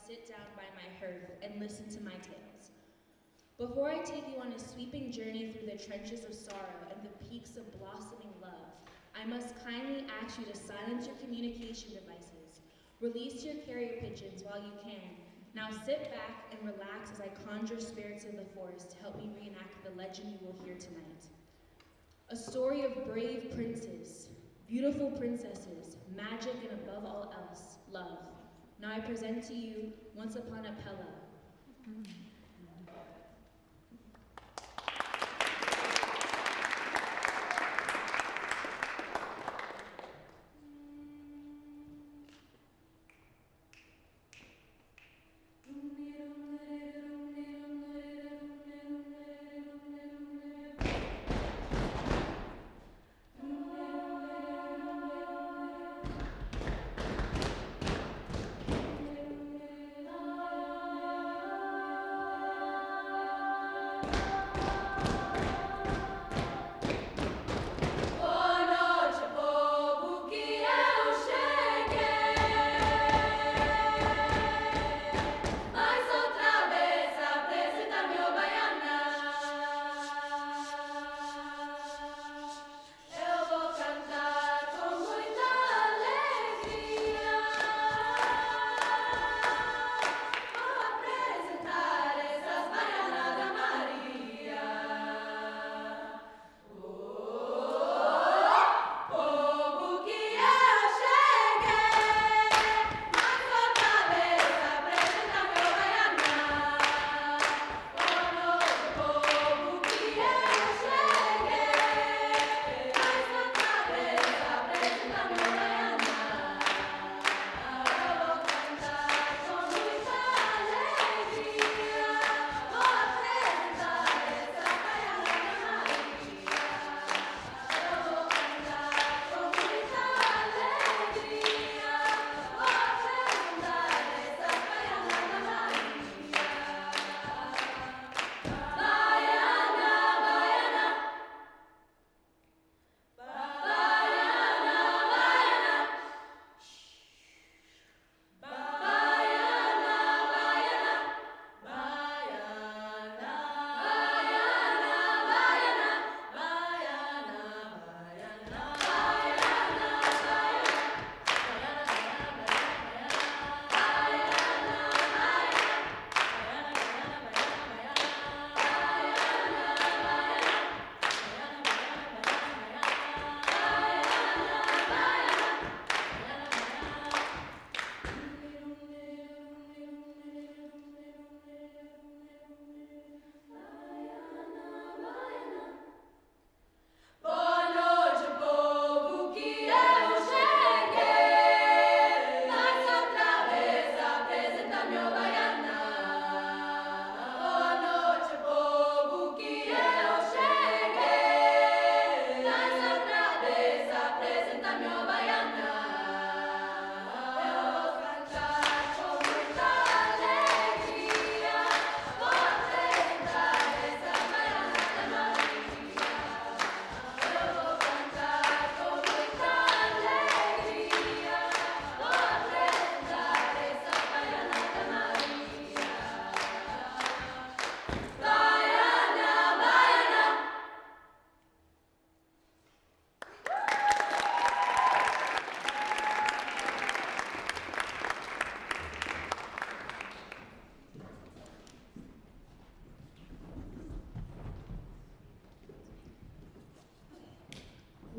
sit down by my hearth and listen to my tales. Before I take you on a sweeping journey through the trenches of sorrow and the peaks of blossoming love, I must kindly ask you to silence your communication devices, release your carrier pigeons while you can. Now sit back and relax as I conjure spirits of the forest to help me reenact the legend you will hear tonight. A story of brave princes, beautiful princesses, magic, and above all else, love. Now I present to you Once Upon Appella.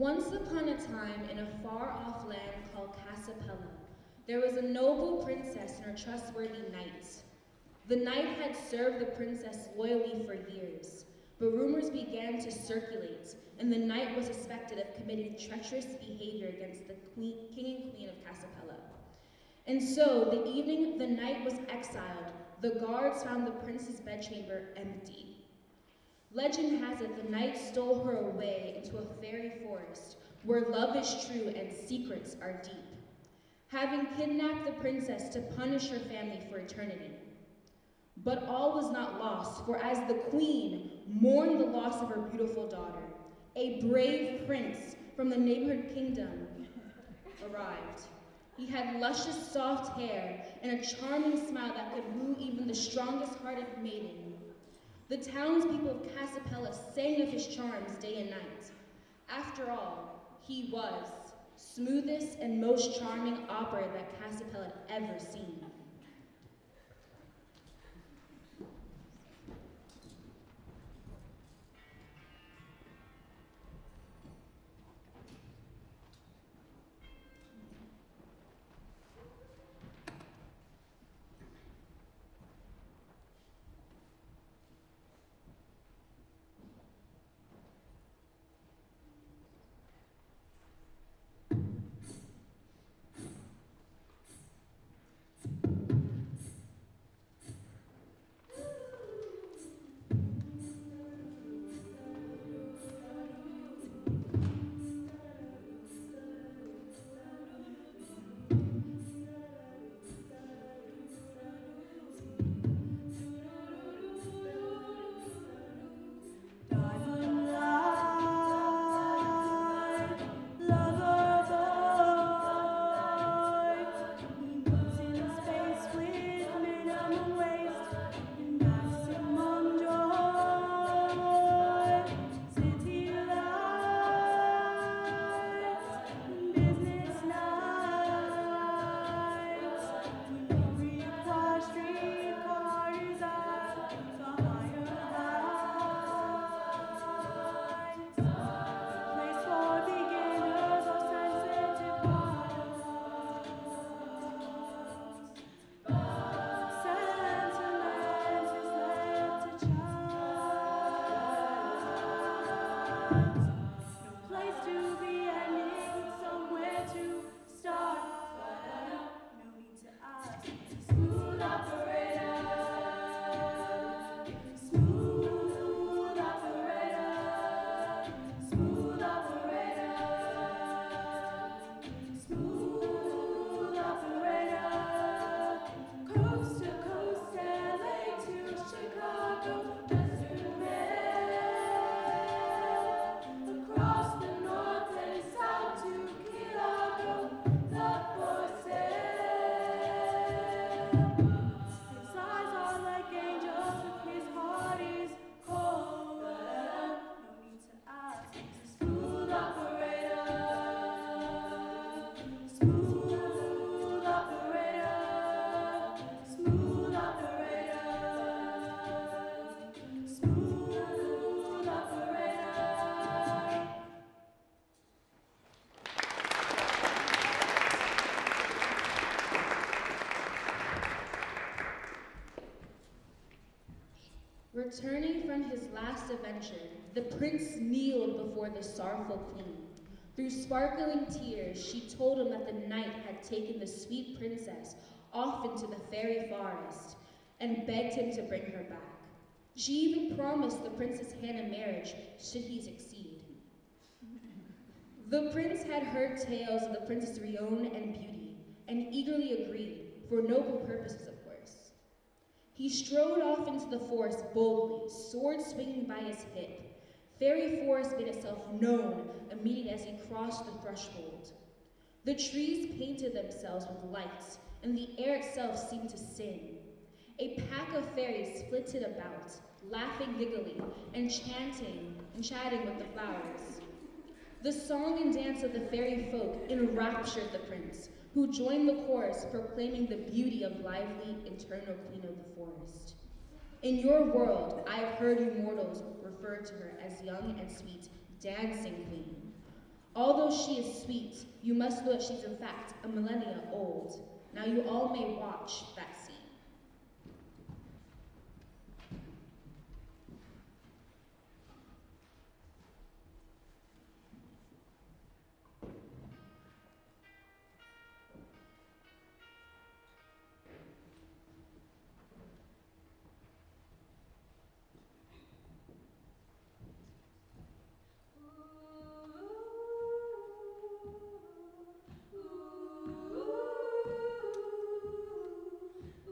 Once upon a time, in a far-off land called Appella, there was a noble princess and her trustworthy knight. The knight had served the princess loyally for years, but rumors began to circulate, and the knight was suspected of committing treacherous behavior against the king and queen of Appella. And so, the evening the knight was exiled, the guards found the prince's bedchamber empty. Legend has it the knight stole her away into a fairy forest where love is true and secrets are deep, having kidnapped the princess to punish her family for eternity. But all was not lost, for as the queen mourned the loss of her beautiful daughter, a brave prince from the neighborhood kingdom arrived. He had luscious soft hair and a charming smile that could woo even the strongest-hearted maiden. The townspeople of Cappella sang of his charms day and night. After all, he was smoothest and most charming opera that Cappella had ever seen. Returning from his last adventure, the prince kneeled before the sorrowful queen. Through sparkling tears, she told him that the knight had taken the sweet princess off into the fairy forest and begged him to bring her back. She even promised the prince's hand in marriage should he succeed. The prince had heard tales of the princess' renown and beauty, and eagerly agreed, for noble purposes, of course. He strode off into the forest boldly, sword swinging by his hip. Fairy forest made itself known immediately as he crossed the threshold. The trees painted themselves with lights, and the air itself seemed to sing. A pack of fairies flitted about, laughing giggly, and chanting and chatting with the flowers. The song and dance of the fairy folk enraptured the prince, who joined the chorus proclaiming the beauty of lively, eternal queen of the forest. In your world, I have heard you mortals refer to her as young and sweet, dancing queen. Although she is sweet, you must know that she's in fact a millennia old. Now you all may watch that scene. Ooh.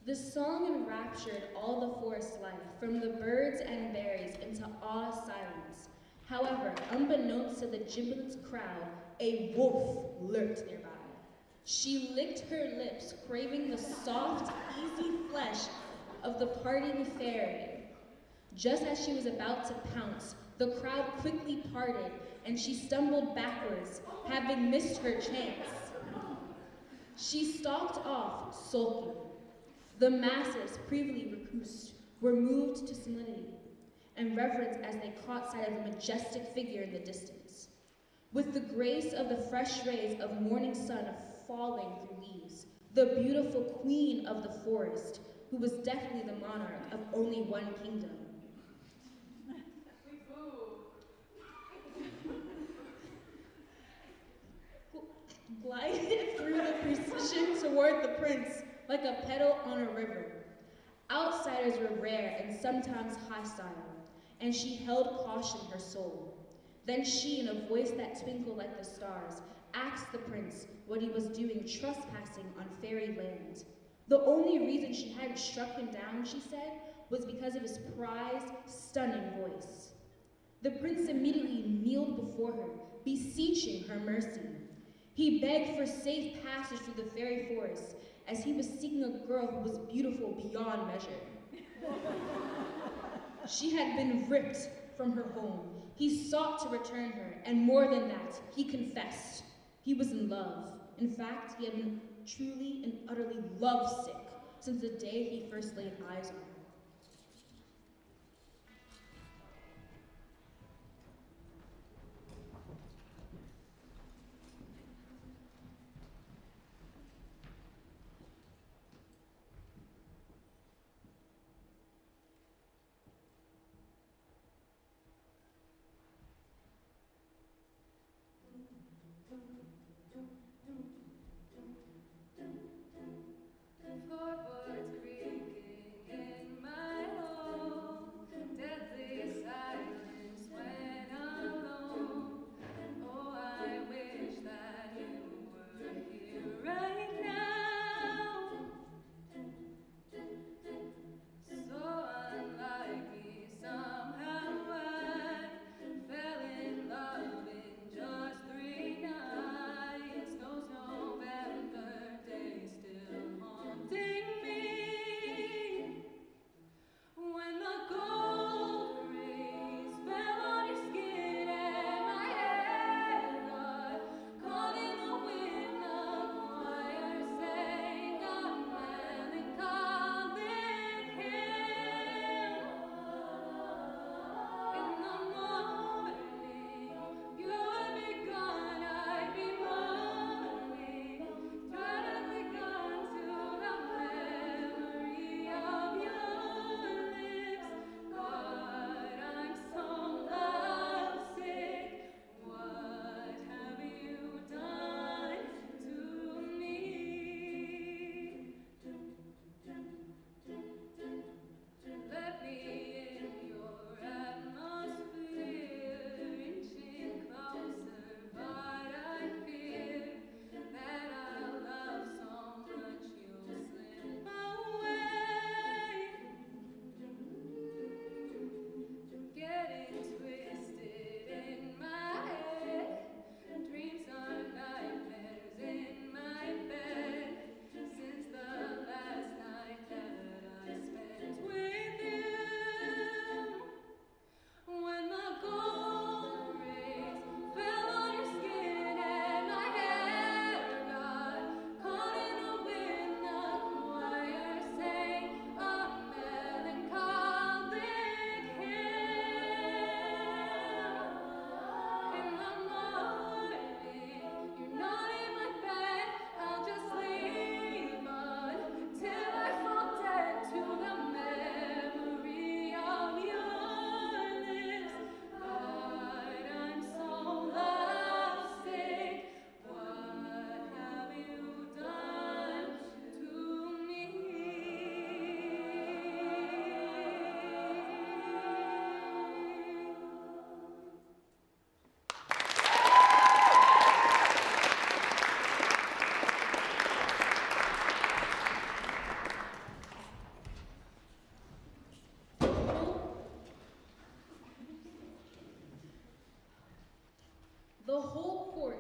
The song enraptured all the forest life, from the birds and berries into awe silence. However, unbeknownst to the giblets crowd, a wolf lurked nearby. She licked her lips, craving the soft, easy flesh of the parting fairy. Just as she was about to pounce, the crowd quickly parted, and she stumbled backwards, having missed her chance. She stalked off, sulking. The masses, previously recused, were moved to solemnity and reverence as they caught sight of the majestic figure in the distance. With the grace of the fresh rays of morning sun falling through leaves, the beautiful queen of the forest, who was definitely the monarch of only one kingdom, glided through the procession toward the prince like a petal on a river. Outsiders were rare and sometimes hostile, and she held caution her soul. Then she, in a voice that twinkled like the stars, asked the prince what he was doing trespassing on fairy land. The only reason she hadn't struck him down, she said, was because of his prized, stunning voice. The prince immediately kneeled before her, beseeching her mercy. He begged for safe passage through the fairy forest, as he was seeking a girl who was beautiful beyond measure. She had been ripped from her home. He sought to return her, and more than that, he confessed. He was in love. In fact, he had been truly and utterly lovesick since the day he first laid eyes on her. Floorboards creaking in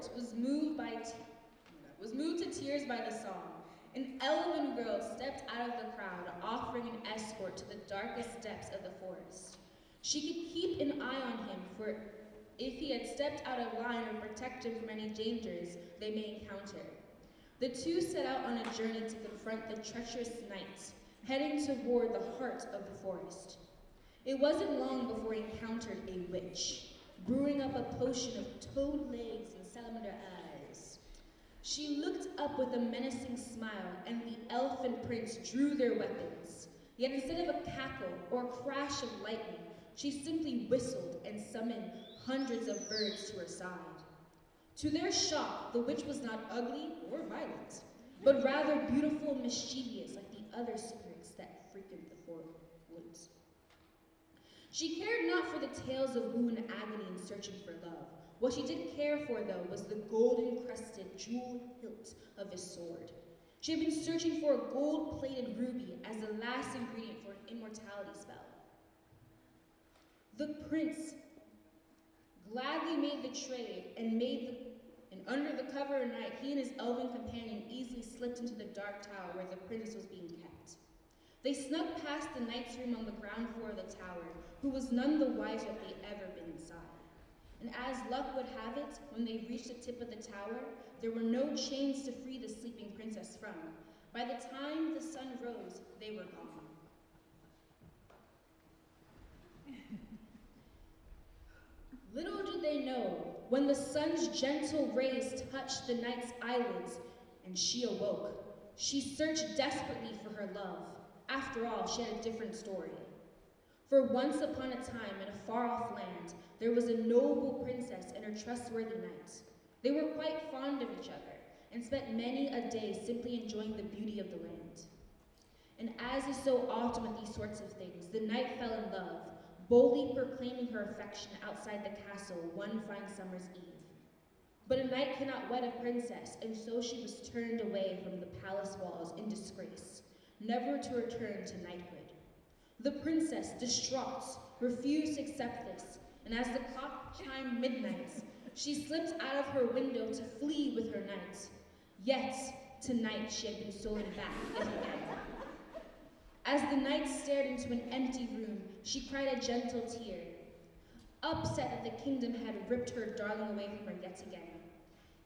court was moved to tears by the song. An elven girl stepped out of the crowd, offering an escort to the darkest depths of the forest. She could keep an eye on him, for if he had stepped out of line or protect him from any dangers they may encounter. The two set out on a journey to confront the treacherous knight, heading toward the heart of the forest. It wasn't long before he encountered a witch, brewing up a potion of toad legs and salamander eyes. She looked up with a menacing smile, and the elfin prince drew their weapons. Yet instead of a cackle or crash of lightning, she simply whistled and summoned hundreds of birds to her side. To their shock, the witch was not ugly or violent, but rather beautiful and mischievous like the other spirits that frequent the woods. She cared not for the tales of woe and agony in searching for love. What she did care for, though, was the golden-crested jewel hilt of his sword. She had been searching for a gold-plated ruby as the last ingredient for an immortality spell. The prince gladly made the trade, and under the cover of night, he and his elven companion easily slipped into the dark tower where the princess was being kept. They snuck past the knight's room on the ground floor of the tower, who was none the wiser if they'd ever been inside. And as luck would have it, when they reached the tip of the tower, there were no chains to free the sleeping princess from. By the time the sun rose, they were gone. Little did they know, when the sun's gentle rays touched the knight's eyelids and she awoke, she searched desperately for her love. After all, she had a different story. For once upon a time, in a far-off land, there was a noble princess and her trustworthy knight. They were quite fond of each other and spent many a day simply enjoying the beauty of the land. And as is so often with these sorts of things, the knight fell in love, boldly proclaiming her affection outside the castle one fine summer's eve. But a knight cannot wed a princess, and so she was turned away from the palace walls in disgrace, never to return to knighthood. The princess, distraught, refused to accept this, and as the clock chimed midnight, she slipped out of her window to flee with her knight. Yet, tonight she had been stolen back yet again. As the knight stared into an empty room, she cried a gentle tear, upset that the kingdom had ripped her darling away from her yet again.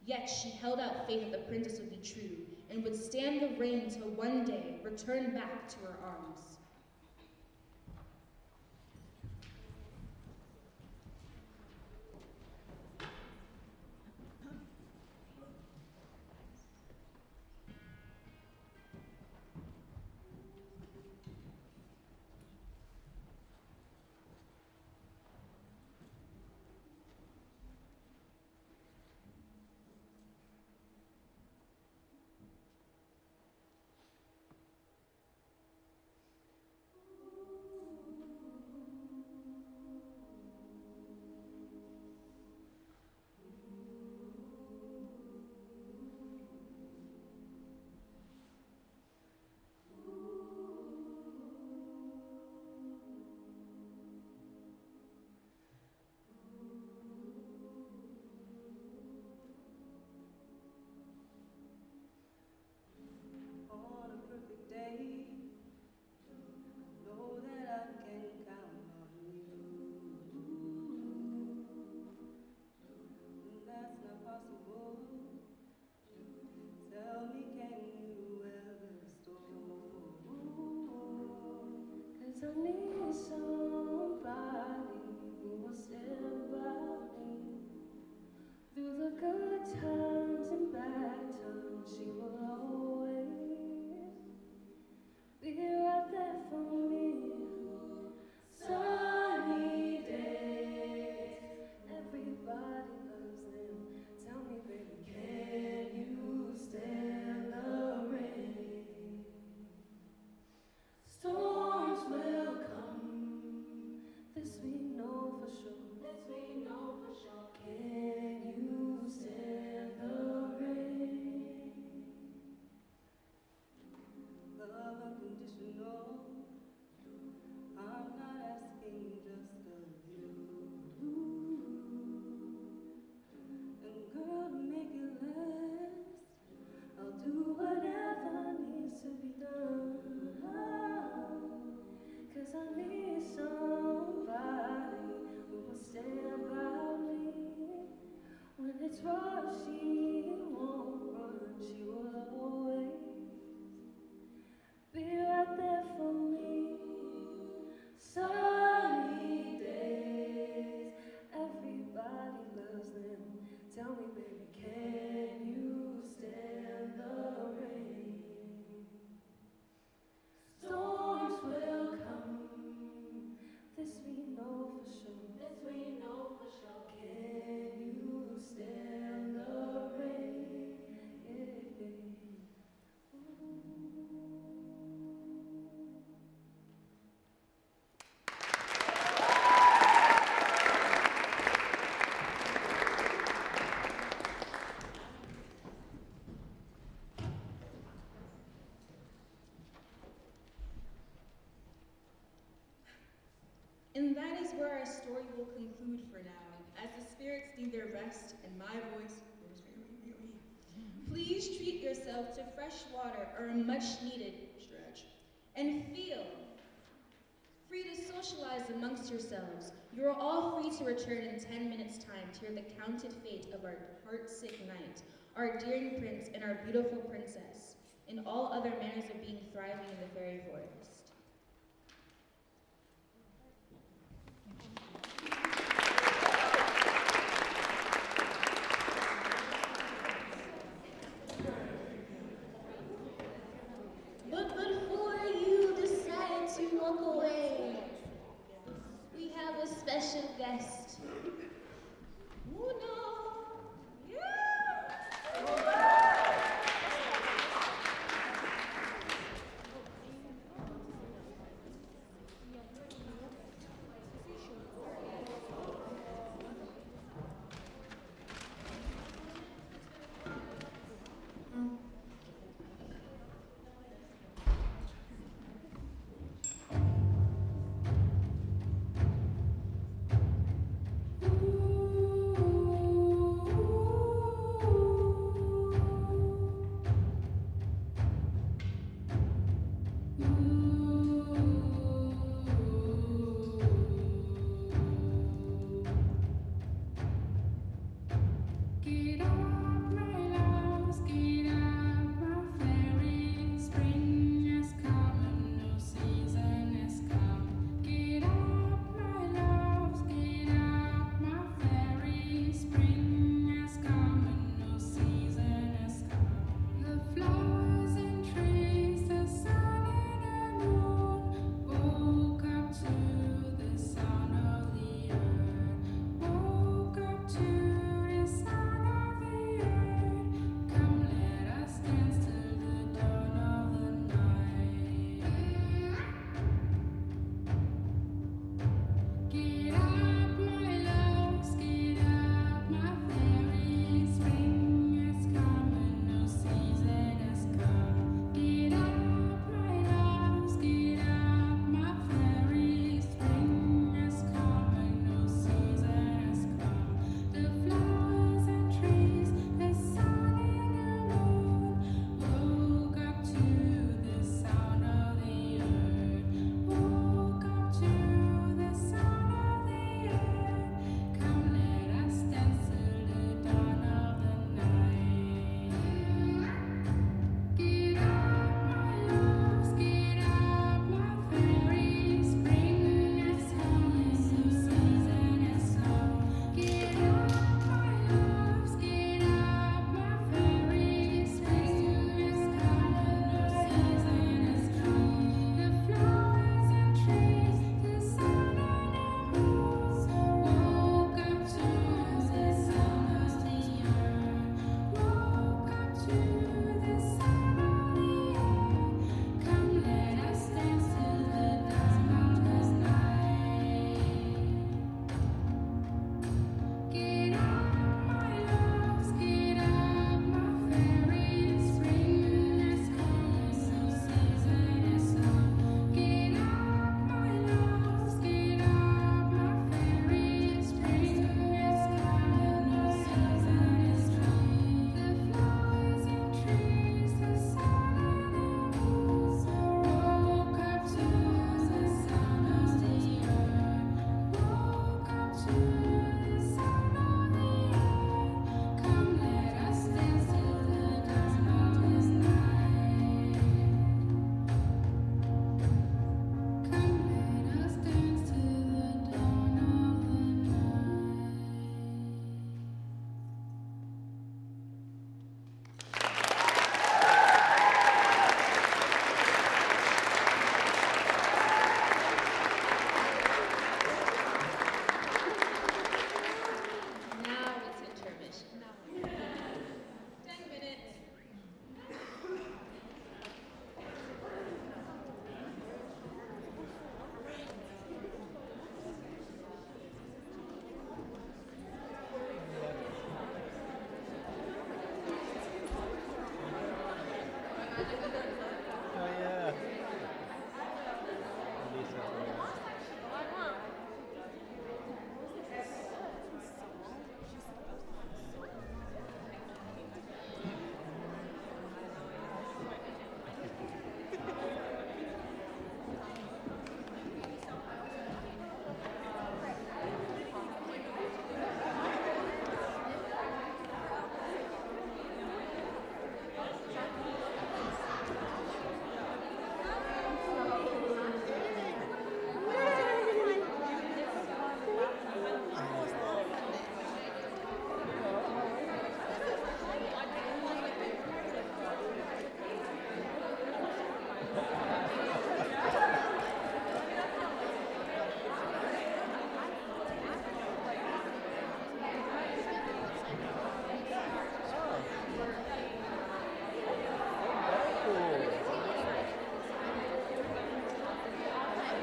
Yet she held out faith that the princess would be true and would stand the rain till one day return back to her arms. I need somebody who will stand by me through the good times and bad times. She will always be right there for me. Sunny days, everybody loves them. Tell me, baby, can you stand the rain? Storms will come, this we know for sure. Can you stand the rain? Love unconditional, And that is where our story will conclude for now, as the spirits need their rest and my voice goes very weary. Please treat yourself to fresh water or a much-needed stretch, and feel free to socialize amongst yourselves. You are all free to return in 10 minutes' time to hear the counted fate of our heart-sick knight, our dearing prince, and our beautiful princess, and all other manners of being thriving in the fairy forest. But before you decide to walk away, we have a special guest. Uno! Ooh.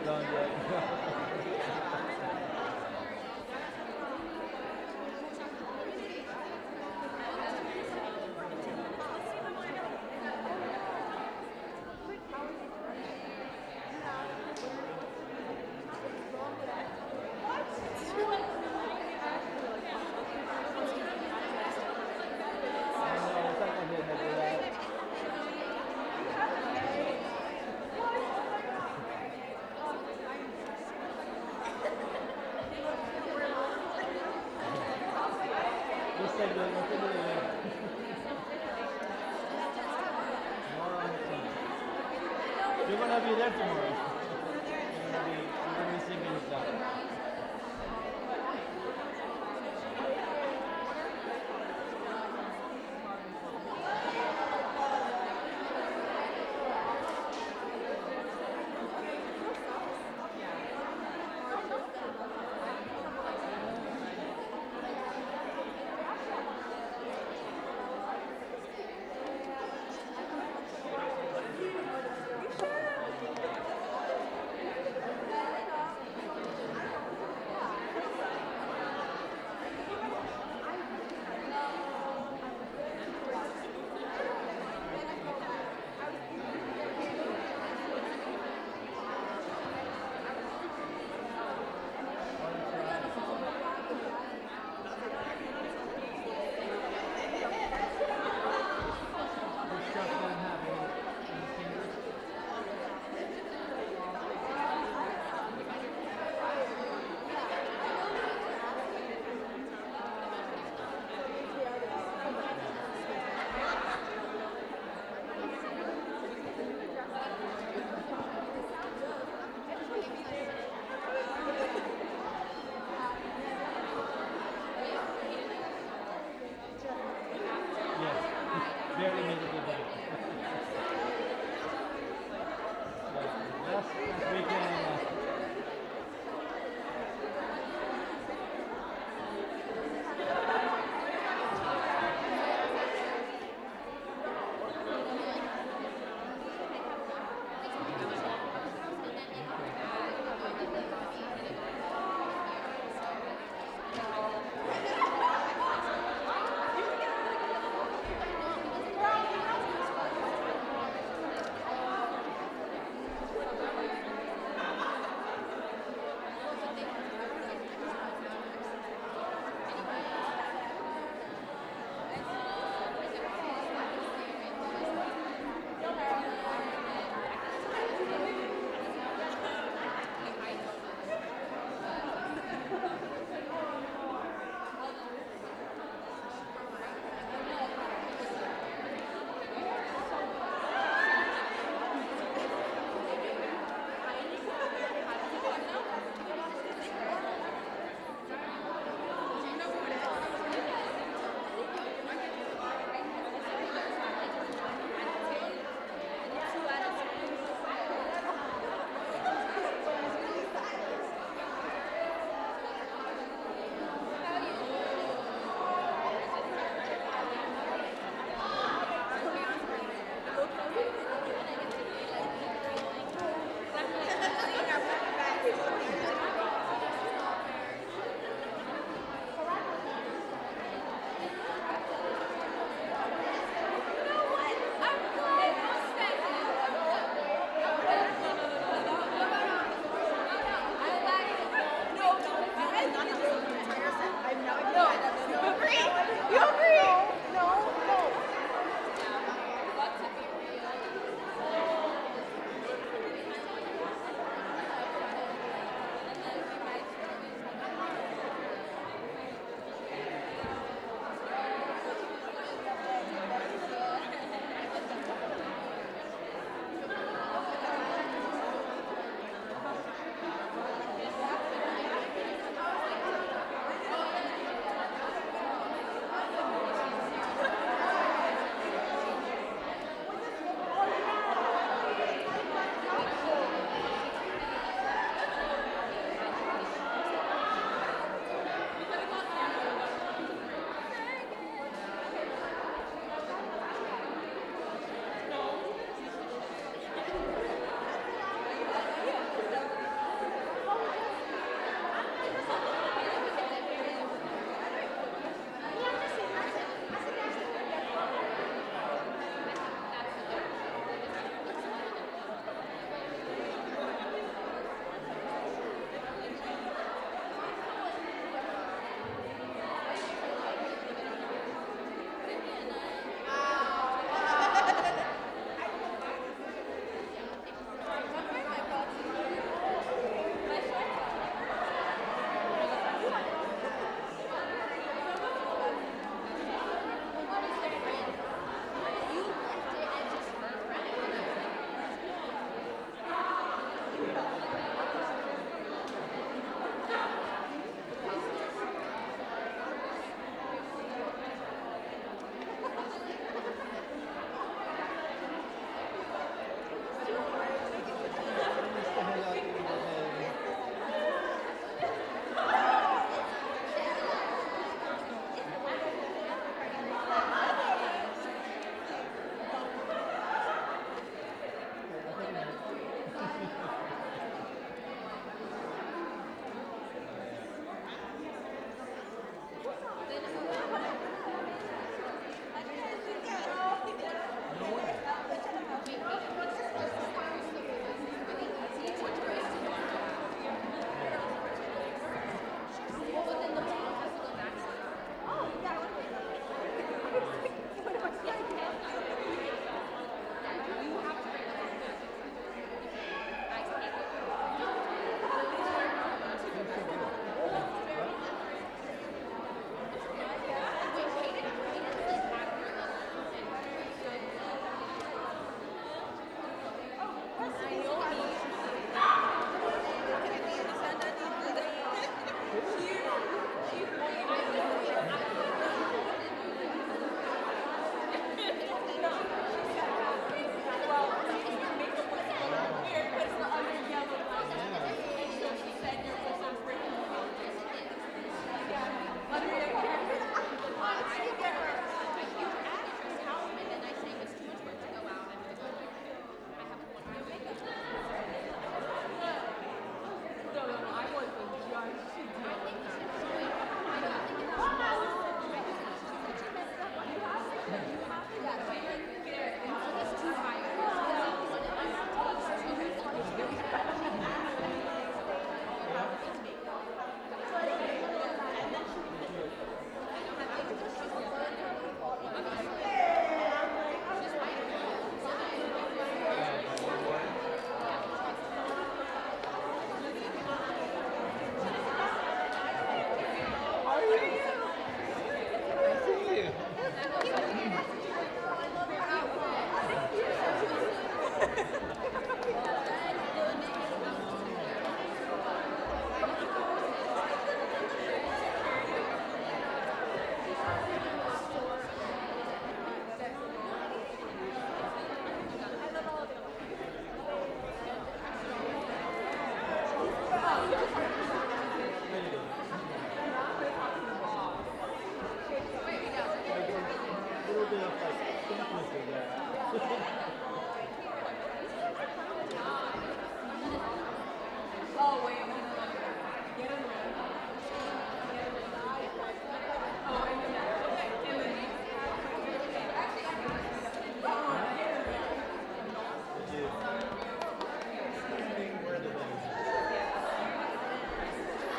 Don't yet. You're gonna be there tomorrow. You're gonna be singing stuff. Very immediately back. Last weekend.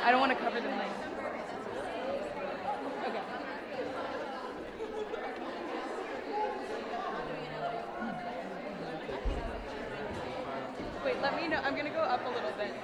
I don't want to cover the mic. Okay. Wait, let me know. I'm going to go up a little bit.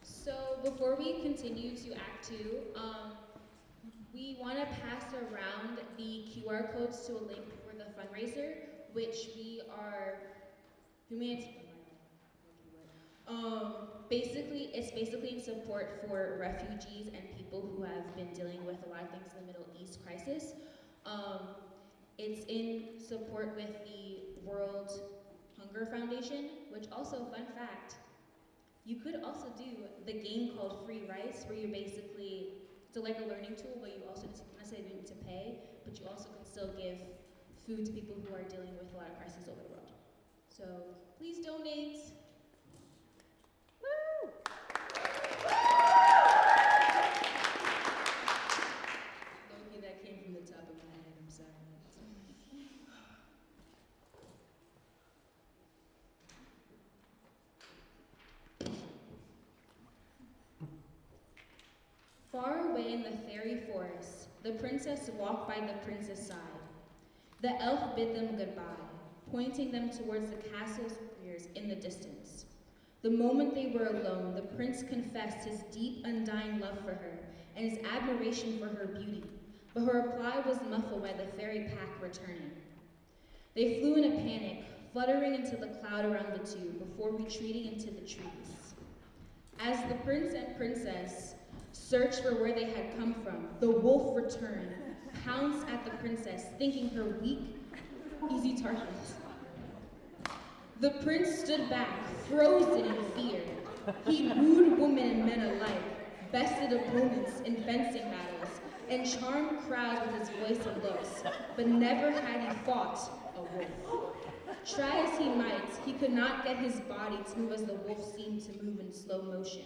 So before we continue to Act 2, we want to pass around the QR codes to a link for the fundraiser, which we are it's basically in support for refugees and people who have been dealing with a lot of things in the Middle East crisis. It's in support with the World Hunger Foundation, which also, fun fact, you could also do the game called Free Rice, where you basically, it's like a learning tool, but you also not necessarily need to pay, but you also can still give food to people who are dealing with a lot of crises over the world. So please donate. Woo! Loki, that came from the top of my head, I'm sorry. Far away in the fairy forest, the princess walked by the prince's side. The elf bid them goodbye, pointing them towards the castle's piers in the distance. The moment they were alone, the prince confessed his deep, undying love for her and his admiration for her beauty, but her reply was muffled by the fairy pack returning. They flew in a panic, fluttering into the cloud around the two before retreating into the trees. As the prince and princess searched for where they had come from, the wolf returned, pounced at the princess, thinking her weak, easy target. The prince stood back, frozen in fear. He wooed women and men alike, bested opponents in fencing battles, and charmed crowds with his voice and looks, but never had he fought a wolf. Try as he might, he could not get his body to move as the wolf seemed to move in slow motion.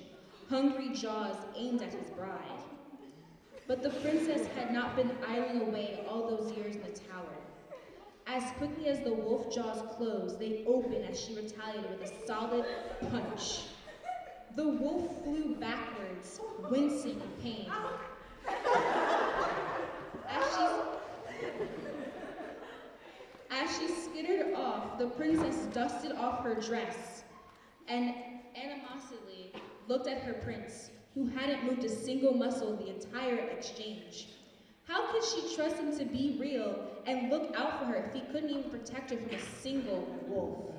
Hungry jaws aimed at his bride. But the princess had not been idling away all those years in the tower. As quickly as the wolf jaws closed, they opened as she retaliated with a solid punch. The wolf flew backwards, wincing in pain. As she skittered off, the princess dusted off her dress and animosity looked at her prince, who hadn't moved a single muscle the entire exchange. How could she trust him to be real and look out for her if he couldn't even protect her from a single wolf?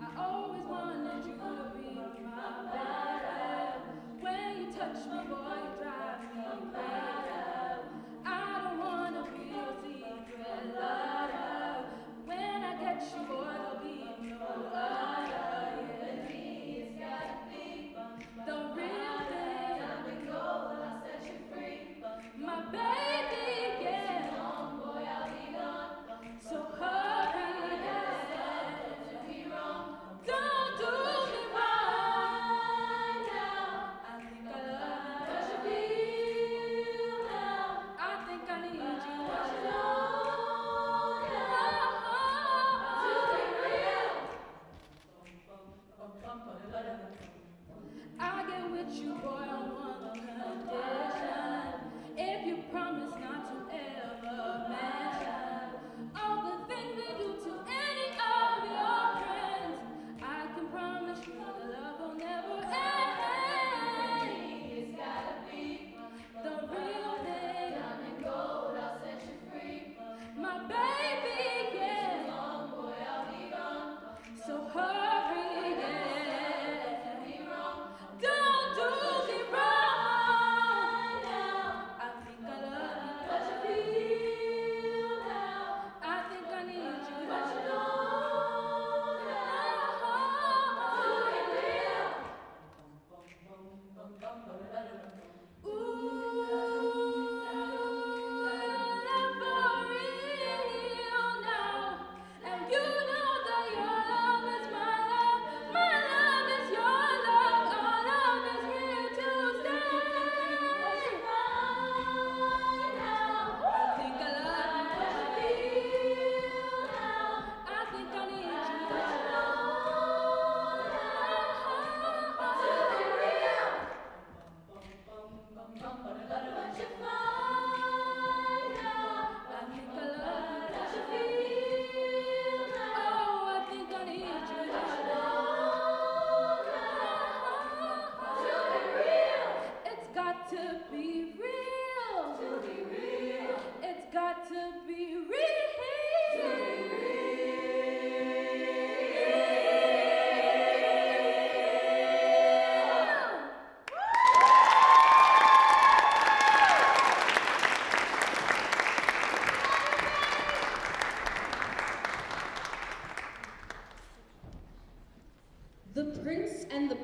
I always wanted you to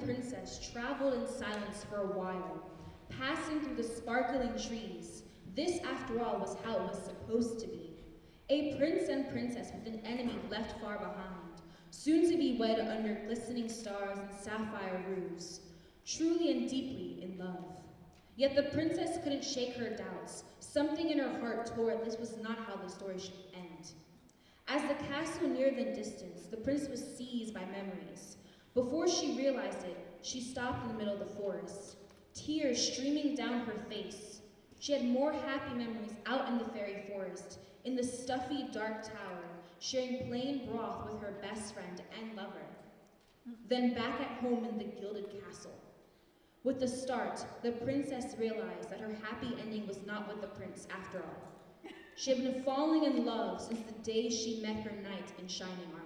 princess traveled in silence for a while, passing through the sparkling trees. This, after all, was how it was supposed to be. A prince and princess with an enemy left far behind, soon to be wed under glistening stars and sapphire roofs, truly and deeply in love. Yet the princess couldn't shake her doubts. Something in her heart told her this was not how the story should end. As the castle neared the distance, the princess was seized by memories. Before she realized it, she stopped in the middle of the forest, tears streaming down her face. She had more happy memories out in the fairy forest, in the stuffy, dark tower, sharing plain broth with her best friend and lover, then back at home in the gilded castle. With the start, the princess realized that her happy ending was not with the prince after all. She had been falling in love since the day she met her knight in shining armor.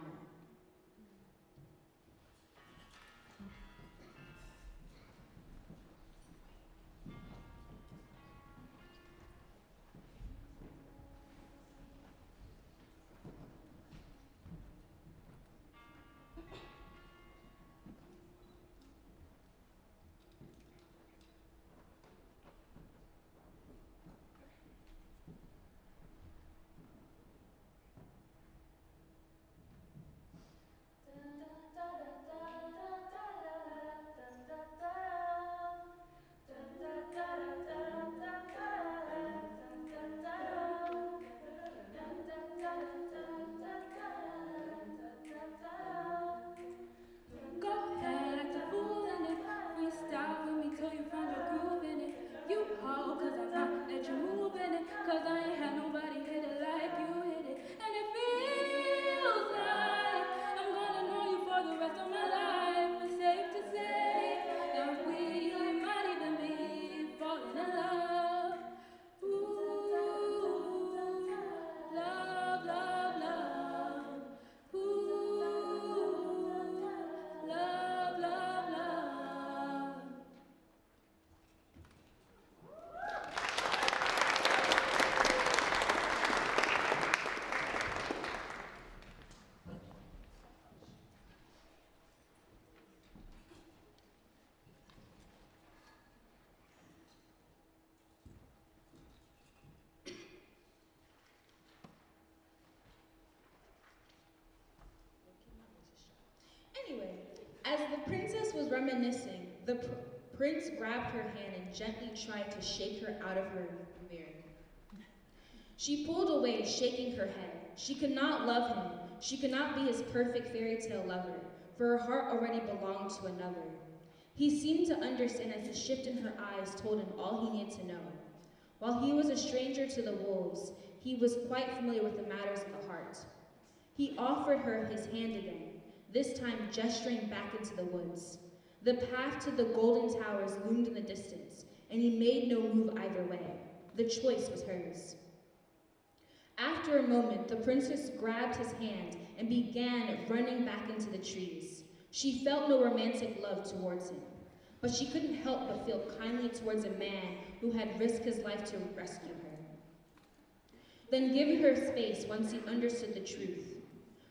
Anyway, as the princess was reminiscing, the prince grabbed her hand and gently tried to shake her out of her reverie. She pulled away, shaking her head. She could not love him. She could not be his perfect fairy tale lover, for her heart already belonged to another. He seemed to understand as the shift in her eyes told him all he needed to know. While he was a stranger to the wolves, he was quite familiar with the matters of the heart. He offered her his hand again, this time gesturing back into the woods. The path to the golden towers loomed in the distance, and he made no move either way. The choice was hers. After a moment, the princess grabbed his hand and began running back into the trees. She felt no romantic love towards him, but she couldn't help but feel kindly towards a man who had risked his life to rescue her. Then giving her space once he understood the truth,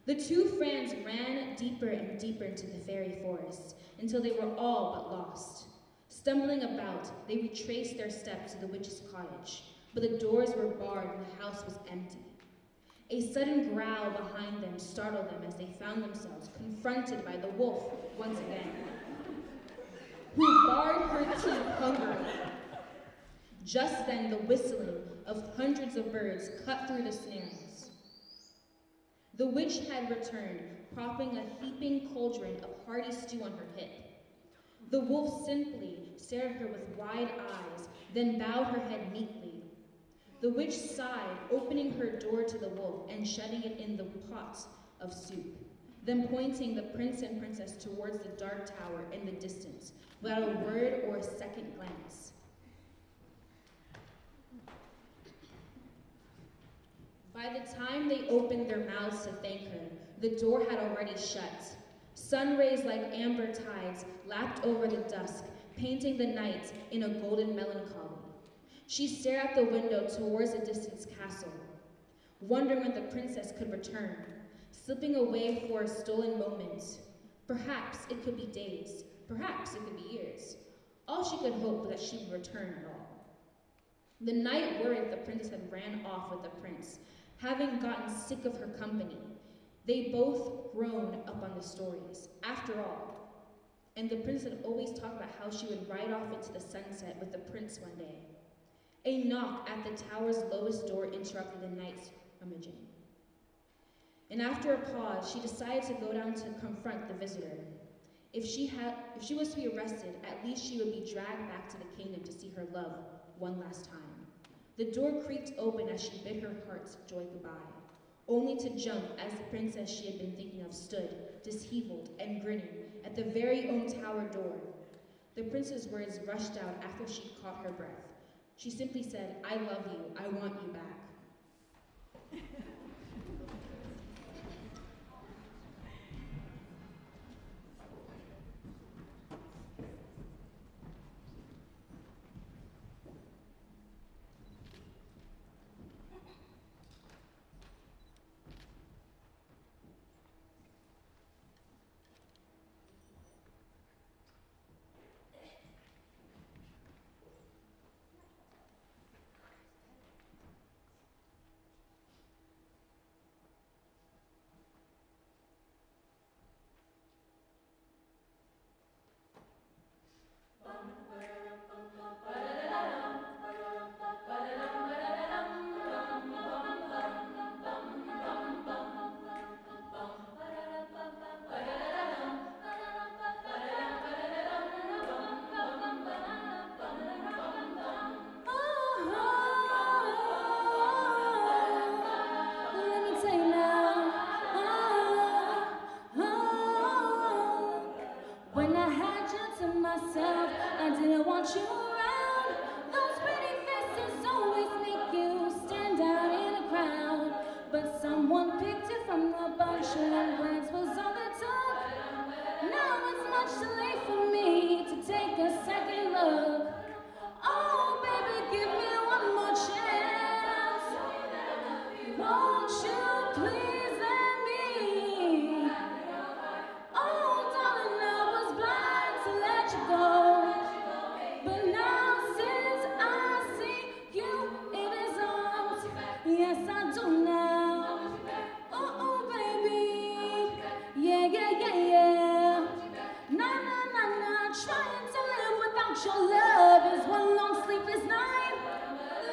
the two friends ran deeper and deeper into the fairy forest until they were all but lost. Stumbling about, they retraced their steps to the witch's cottage, but the doors were barred and the house was empty. A sudden growl behind them startled them as they found themselves confronted by the wolf once again, who barred her teeth hungrily. Just then, the whistling of hundreds of birds cut through the snares. The witch had returned, propping a heaping cauldron of hearty stew on her hip. The wolf simply stared at her with wide eyes, then bowed her head meekly. The witch sighed, opening her door to the wolf and shutting it in the pot of soup, then pointing the prince and princess towards the dark tower in the distance, without a word or a second glance. By the time they opened their mouths to thank her, the door had already shut. Sun rays like amber tides lapped over the dusk, painting the night in a golden melancholy. She stared out the window towards the distant castle, wondering when the princess could return, slipping away for a stolen moment. Perhaps it could be days, Perhaps it could be years. All she could hope was that she would return at all. The night worried the princess had ran off with the prince, having gotten sick of her company. They both grown up on the stories, after all. And the princess had always talked about how she would ride off into the sunset with the prince one day. A knock at the tower's lowest door interrupted the night's rummaging. And after a pause, she decided to go down to confront the visitor. If she was to be arrested, at least she would be dragged back to the kingdom to see her love one last time. The door creaked open as she bid her heart's joy goodbye, only to jump as the princess she had been thinking of stood, disheveled and grinning, at the very own tower door. The princess's words rushed out after she caught her breath. She simply said, "I love you, I want you back." When I had you to myself, I didn't want you around. Those pretty faces always make you stand out in a crowd. But someone picked it from the bunch, and one glance was all it took. Now it's much too late for me to take a second look. Oh, baby, give me one more chance. Won't you please let me? Oh, darling, I was blind to let you go. But now since I see you in his arms, yes, I do now. Oh, baby. Yeah, yeah, yeah, yeah. Nah, nah, nah, nah. Trying to live without your love is one long sleepless night.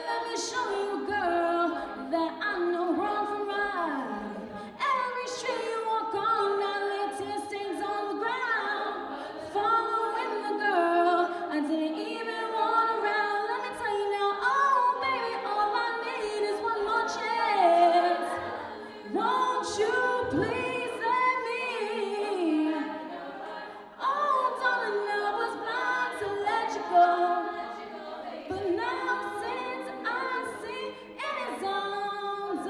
Let me show you, girl, that I know wrong from right. Every street you walk on, I leave tear stains on the ground. Following the girl I didn't even want around. Let me tell you now, oh baby, all I need is one more chance. Won't you please let me? Oh, darling, I was blind to let you go. But now since I see in his arms,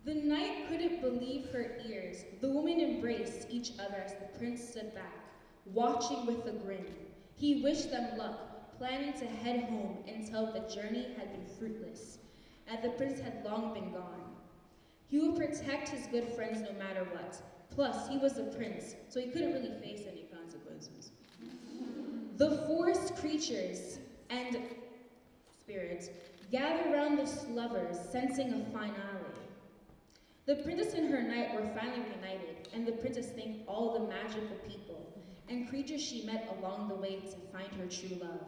The knight couldn't believe her ears. The women embraced each other as the prince stood back, watching with a grin. He wished them luck, planning to head home and tell the journey had been fruitless, as the prince had long been gone. He would protect his good friends no matter what. Plus, he was a prince, so he couldn't really face any consequences. The forest creatures and spirits gathered around the lovers, sensing a finale. The princess and her knight were finally reunited, and the princess thanked all the magical people and creatures she met along the way to find her true love.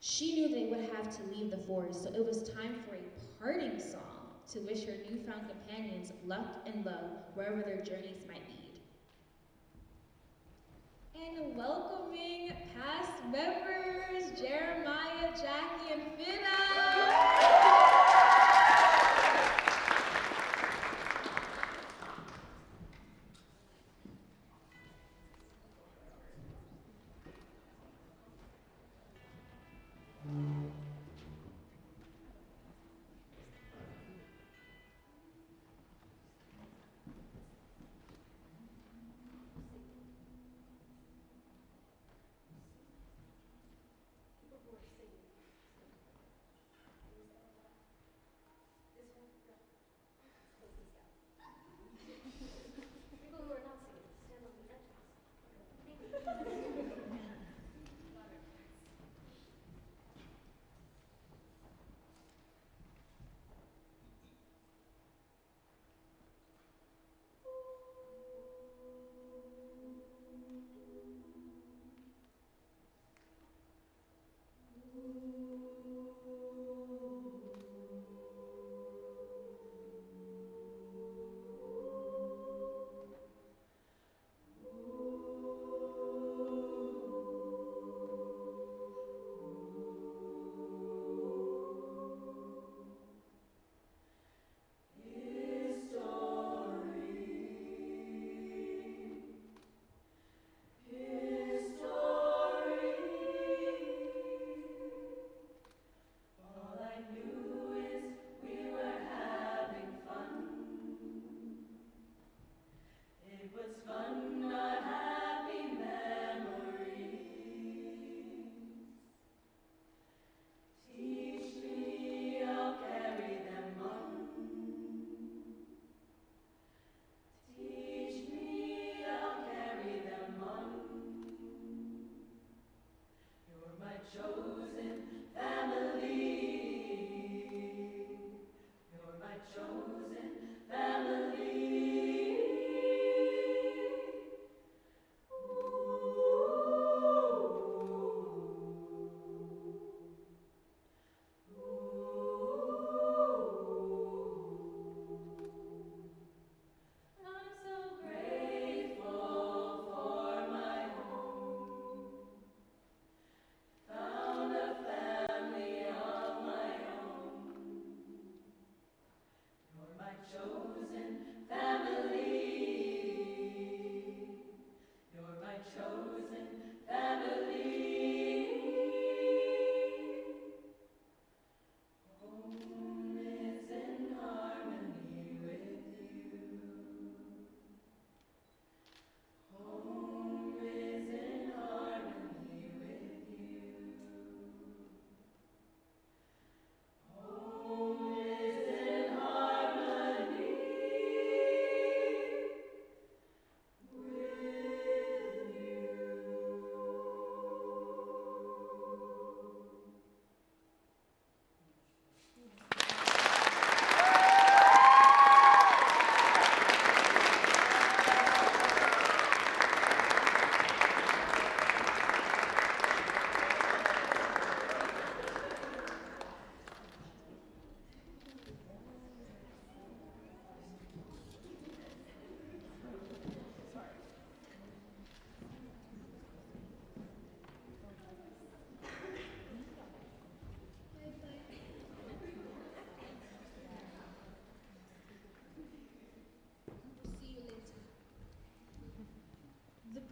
She knew they would have to leave the forest, so it was time for a parting song to wish her newfound companions luck and love wherever their journeys might lead. And welcoming past members, Jeremiah, Jackie, and Finna.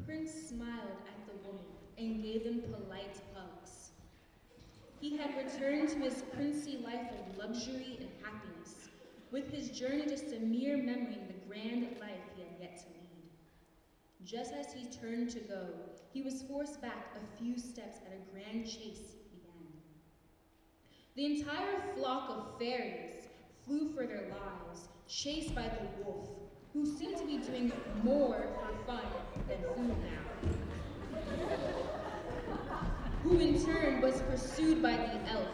Prince smiled at the woman and gave them polite hugs. He had returned to his princely life of luxury and happiness, with his journey just a mere memory of the grand life he had yet to lead. Just as he turned to go, he was forced back a few steps and a grand chase began. The entire flock of fairies flew for their lives, chased by the wolf, who seemed to be doing more for fun than food now. Who in turn was pursued by the elf,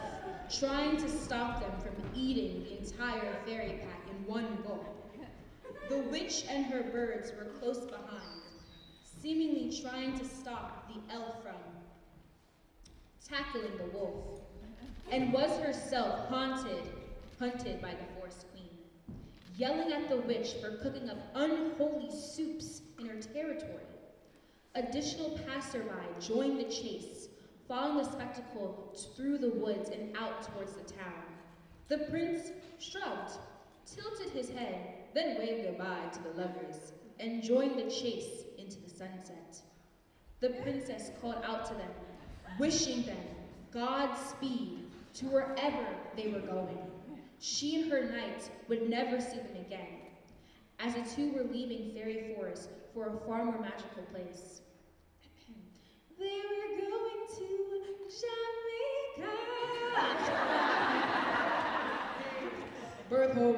trying to stop them from eating the entire fairy pack in one gulp. The witch and her birds were close behind, seemingly trying to stop the elf from tackling the wolf, and was herself hunted by the forest queen, yelling at the witch for cooking up unholy soups in her territory. Additional passerby joined the chase, following the spectacle through the woods and out towards the town. The prince shrugged, tilted his head, then waved goodbye to the lovers, and joined the chase into the sunset. The princess called out to them, wishing them Godspeed to wherever they were going. She and her knight would never see them again, as the two were leaving Fairy Forest for a far more magical place. They were going to Jamaica. Birth home.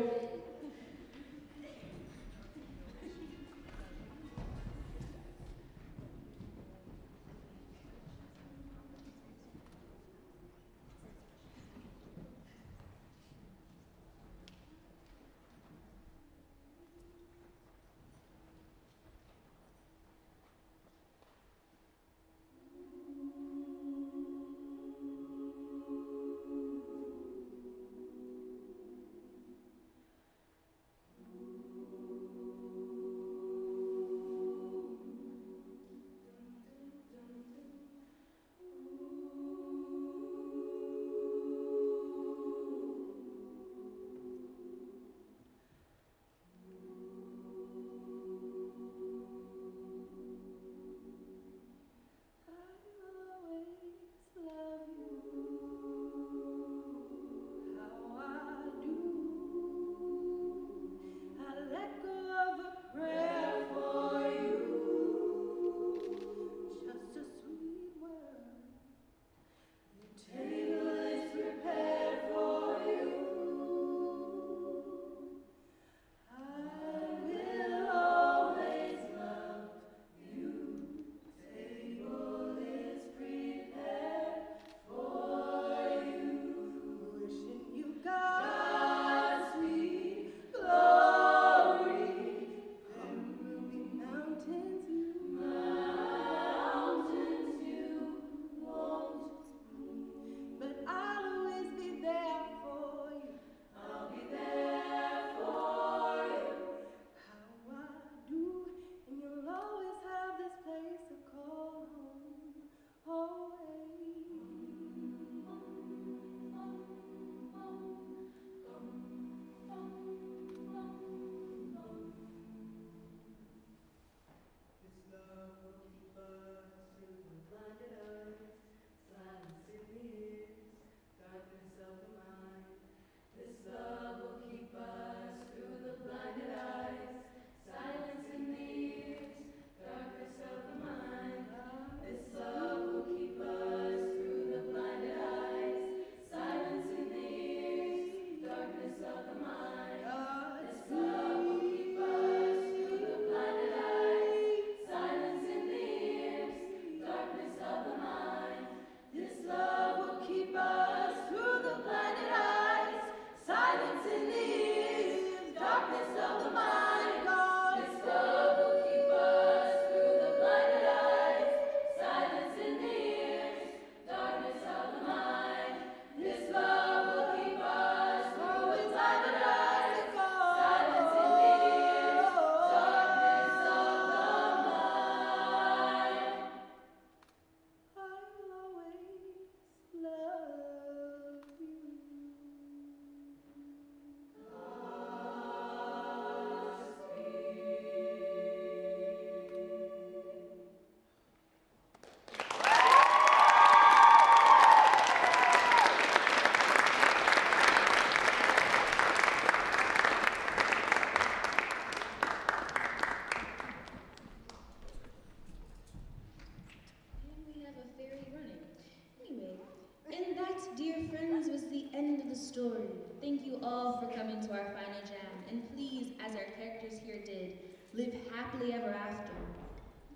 Story. Thank you all for coming to our final jam, and please, as our characters here did, live happily ever after.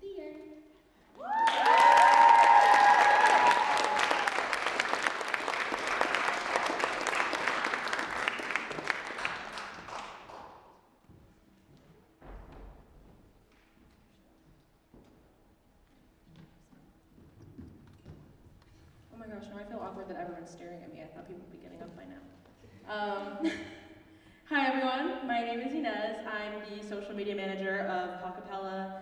The end. Oh my gosh, now I feel awkward that everyone's staring at me. I thought people would be getting up by now. Hi everyone, my name is Inez. I'm the social media manager of POCappella.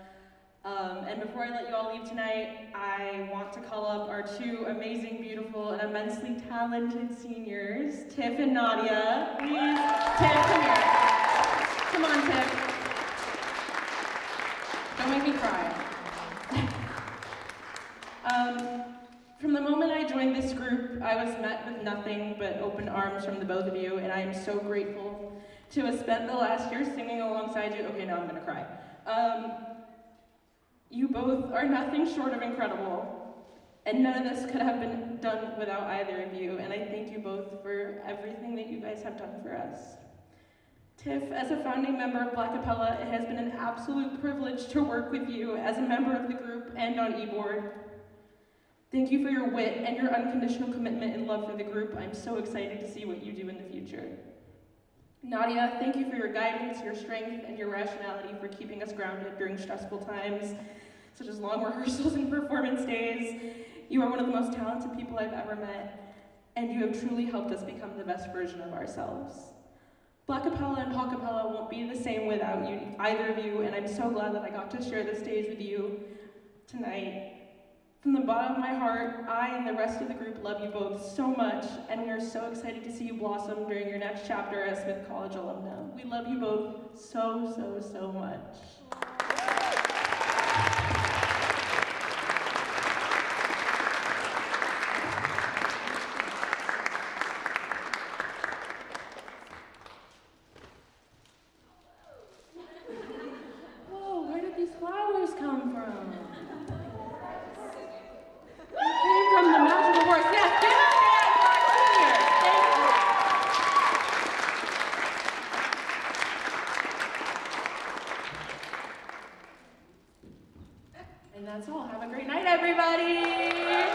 And before I let you all leave tonight, I want to call up our two amazing, beautiful, and immensely talented seniors, Tiff and Nadia. Please, Tiff, come here. Come on, Tiff. Don't make me cry. From the moment I joined this group, I was met with nothing but open arms from the both of you, and I am so grateful to have spent the last year singing alongside you. Okay, now I'm gonna cry. You both are nothing short of incredible, and none of this could have been done without either of you, and I thank you both for everything that you guys have done for us. Tiff, as a founding member of Blackapella, it has been an absolute privilege to work with you as a member of the group and on e-board. Thank you for your wit and your unconditional commitment and love for the group. I'm so excited to see what you do in the future. Nadia, thank you for your guidance, your strength, and your rationality for keeping us grounded during stressful times, such as long rehearsals and performance days. You are one of the most talented people I've ever met, and you have truly helped us become the best version of ourselves. Blackappella and POCappella won't be the same without you, either of you, and I'm so glad that I got to share the stage with you tonight. From the bottom of my heart, I and the rest of the group love you both so much, and we are so excited to see you blossom during your next chapter as Smith College alumna. We love you both so, so, so much. Whoa, where did these flowers come from? From the magical horse. Yes, give it Thank you. And that's all. Have a great night, everybody.